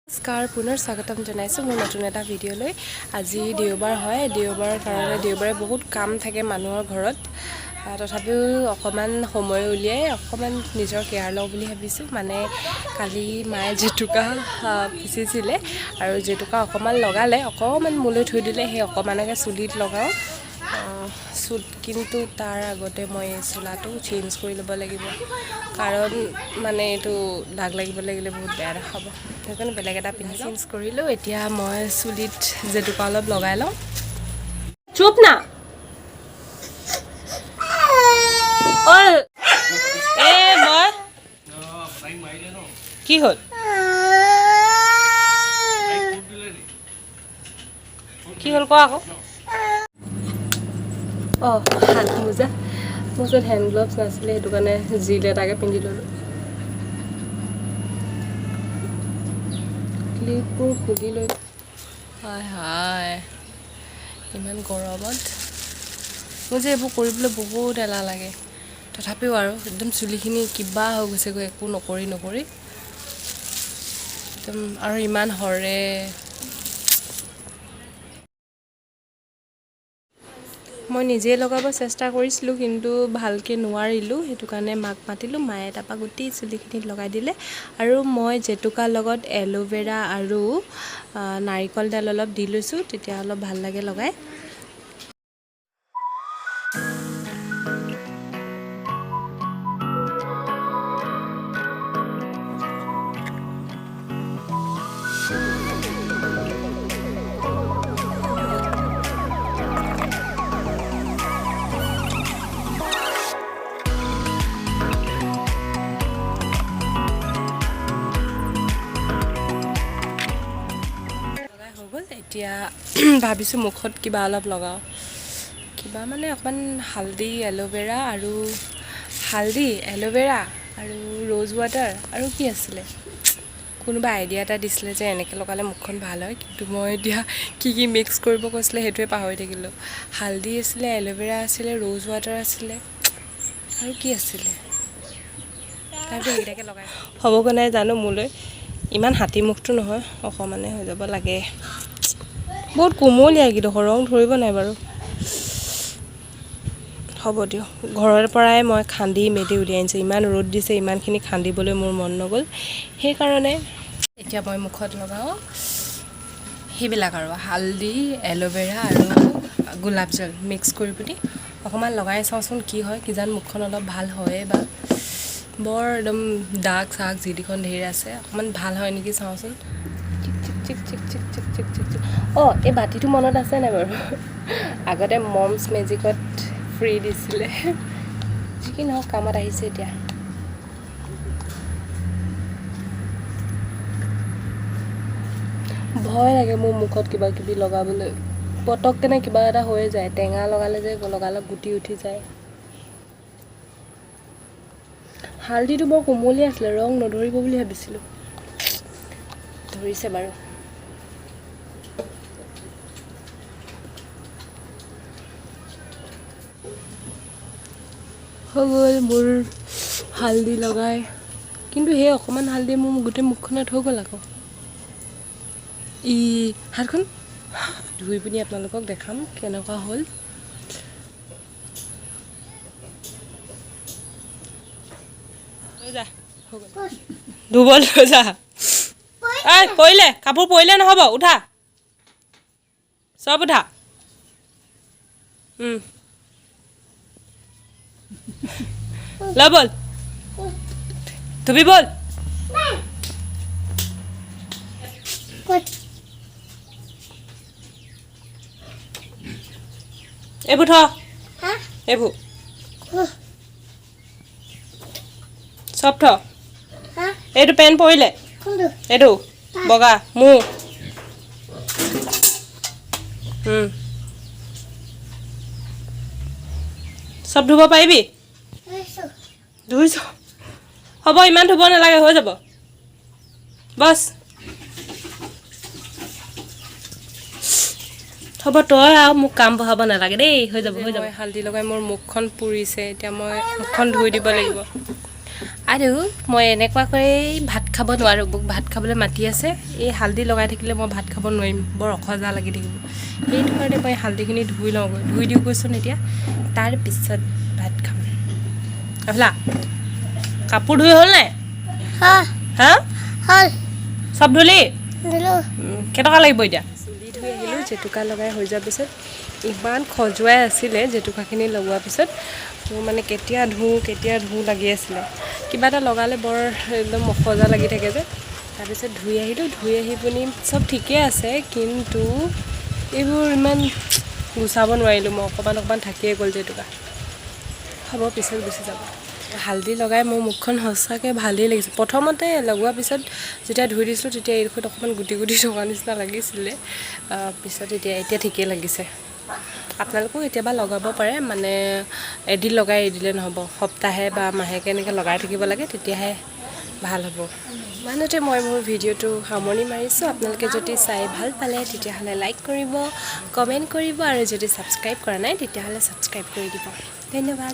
নমস্কাৰ পুনৰ স্বাগতম জনাইছোঁ মোৰ নতুন এটা ভিডিঅ'লৈ। আজি দেওবাৰ হয়, দেওবাৰৰ কাৰণে দেওবাৰে বহুত কাম থাকে মানুহৰ ঘৰত। তথাপিও অকণমান সময় উলিয়াই অকণমান নিজৰ কেয়াৰ লওঁ বুলি ভাবিছোঁ। মানে কালি মায়ে জেতুকা পিচিছিলে আৰু জেতুকা অকণমান লগালে, অকণমান মোলৈ থৈ দিলে, সেই অকণমানকে চুলিত লগাওঁ। কিন্তু তাৰ আগতে মই চোলাটো চেঞ্জ কৰি ল'ব লাগিব, কাৰণ মানে এইটো দাগ লাগিব লাগিলে বহুত বেয়া দেখাব। সেইকাৰণে বেলেগ এটা পিন্ধি চেঞ্জ কৰিলোঁ। এতিয়া মই চুলিত জেতুকা অলপ লগাই লওঁ। চুপ না মই কি হ'ল কি হ'ল কোৱা আকৌ। হাত মোজা, মোৰ ওচৰত হেণ্ড গ্লভছ নাছিলে, সেইটো কাৰণে জিল এটাকে পিন্ধি ল'লোঁ। ক্লিপবোৰ খুলি লৈ হায় ইমান গৰমত মোৰ যে এইবোৰ কৰিবলৈ বহুত এলাহ লাগে। তথাপিও আৰু একদম চুলিখিনি কিবা হৈ গৈছেগৈ একো নকৰি একদম, আৰু ইমান সৰে। মই নিজে লগাব চেষ্টা কৰিছিলোঁ, কিন্তু ভালকৈ নোৱাৰিলোঁ। সেইটো কাৰণে মাক মাতিলোঁ, মায়ে তাৰপৰা গোটেই চুলিখিনিত লগাই দিলে। আৰু মই জেতুকাৰ লগত এল'ভেৰা আৰু নাৰিকল তেল অলপ দি লৈছোঁ, তেতিয়া অলপ ভাল লাগে লগাই। এতিয়া ভাবিছোঁ মুখত কিবা অলপ লগাওঁ, কিবা মানে অকণমান হালধি এল'ভেৰা আৰু ৰ'জ ৱাটাৰ আৰু কি আছিলে, কোনোবা আইডিয়া এটা দিছিলে যে এনেকৈ লগালে মুখখন ভাল হয়, কিন্তু মই এতিয়া কি মিক্স কৰিব কৈছিলে সেইটোৱে পাহৰি থাকিলোঁ। হালধি আছিলে, এল'ভেৰা আছিলে, ৰ'জ ৱাটাৰ আছিলে আৰু কি আছিলে, তাৰপিছত সেইকেইটাকে লগাই হ'বগৈ নাই জানো। মোলৈ ইমান হাতী মুখটো নহয়, অকণমানে হৈ যাব লাগে। বহুত কোমলীয়া এইকেইডোখৰ, ৰং ধৰিব নাই বাৰু। হ'ব দিয়ক, ঘৰৰ পৰাই মই খান্দি মেলি উলিয়াই আনিছোঁ। ইমান ৰ'দ দিছে, ইমানখিনি খান্দিবলৈ মোৰ মন নগ'ল। সেইকাৰণে এতিয়া মই মুখত লগাওঁ সেইবিলাক আৰু হালধি এল'ভেৰা আৰু গোলাপ জল মিক্স কৰি পিনি অকণমান লগাই চাওঁচোন কি হয়। কিজান মুখখন অলপ ভাল হয়ে বা বৰ একদম দাগ চাগ যিকেইখন ধেৰ আছে, অকণমান ভাল হয় নেকি চাওঁচোন। এই বাতিটো মনত আছে নাই বাৰু? আগতে মমছ মেজিকত ফ্ৰী দিছিলে, যি কি নহওক কামত আহিছে এতিয়া। ভয় লাগে মোৰ মুখত কিবা কিবি লগাবলৈ, পটককেনে কিবা এটা হৈ যায়। টেঙা লগালে যে লগালগ গুটি উঠি যায়। হালধিটো বৰ কোমলীয়া আছিলে, ৰং নধৰিব বুলি ভাবিছিলোঁ, ধৰিছে বাৰু। হৈ গ'ল মোৰ হালধি লগাই, কিন্তু সেই অকণমান হালধি মোৰ গোটেই মুখখনত হৈ গ'ল আকৌ। হাতখন ধুই পিনি আপোনালোকক দেখাম কেনেকুৱা হ'ল। ধুব লৈ যা, পৰিলে কাপোৰ পৰিলে নহ'ব, উঠা চব উঠা। ল বল ধুবি বল। এইবোৰ থ, এইবোৰ চব থ। এইটো পেন পৰিলে, এইটো বগা মোৰ চব ধুব পাৰিবি? ধুইছ, হ'ব ইমান ধুব নালাগে, হৈ যাব বছ। হ'ব তই আৰু মোক কাম বঢ়াব নালাগে দেই, হৈ যাব হৈ যাব। হালধি লগাই মোৰ মুখখন পুৰিছে, এতিয়া মই মুখখন ধুই দিব লাগিব। আৰু মই এনেকুৱা কৰি ভাত খাব নোৱাৰোঁ মোক ভাত খাবলৈ মাতি আছে এই হালধি লগাই থাকিলে মই ভাত খাব নোৱাৰিম বৰ অসজা লাগি থাকিব সেইটো কাৰণে মই হালধিখিনি ধুই লওঁগৈ ধুই দিওঁ কৈছোন এতিয়া তাৰপিছত ভাত খাম আফলা কাপোৰ ধুই হ'ল নাই হা চব ধুলি কেইটকা লাগিব এতিয়া চুলি ধুই আহিলোঁ জেতুকা লগাই হৈ যোৱাৰ পিছত ইমান খজুৱাই আছিলে জেতুকাখিনি লগোৱাৰ পিছত মোৰ মানে কেতিয়া ধুওঁ লাগি আছিলে কিবা এটা লগালে বৰ একদম অসজা লাগি থাকে যে তাৰপিছত ধুই আহিলোঁ ধুই আহি পিনি চব ঠিকে আছে কিন্তু এইবোৰ ইমান গুচাব নোৱাৰিলোঁ মই অকণমান থাকিয়ে গ'ল জেতুকা হ'ব পিছত গুচি যাব হালধি লগাই মোৰ মুখখন সঁচাকৈ ভালেই লাগিছে প্ৰথমতে লগোৱাৰ পিছত যেতিয়া ধুই দিছিলোঁ তেতিয়া এইডোখৰত অকণমান গুটি থকা নিচিনা লাগিছিলে পিছত এতিয়া ঠিকেই লাগিছে আপোনালোকেও কেতিয়াবা লগাব পাৰে মানে এদিন লগাই এৰিলে নহ'ব সপ্তাহে বা মাহেকে এনেকৈ লগাই থাকিব লাগে তেতিয়াহে ভাল হ'ব ইমানতে মই মোৰ ভিডিঅ'টো সামৰণি মাৰিছোঁ আপোনালোকে যদি চাই ভাল পালে তেতিয়াহ'লে লাইক কৰিব কমেণ্ট কৰিব আৰু যদি ছাবস্ক্ৰাইব কৰা নাই তেতিয়াহ'লে ছাবস্ক্ৰাইব কৰি দিব ধন্যবাদ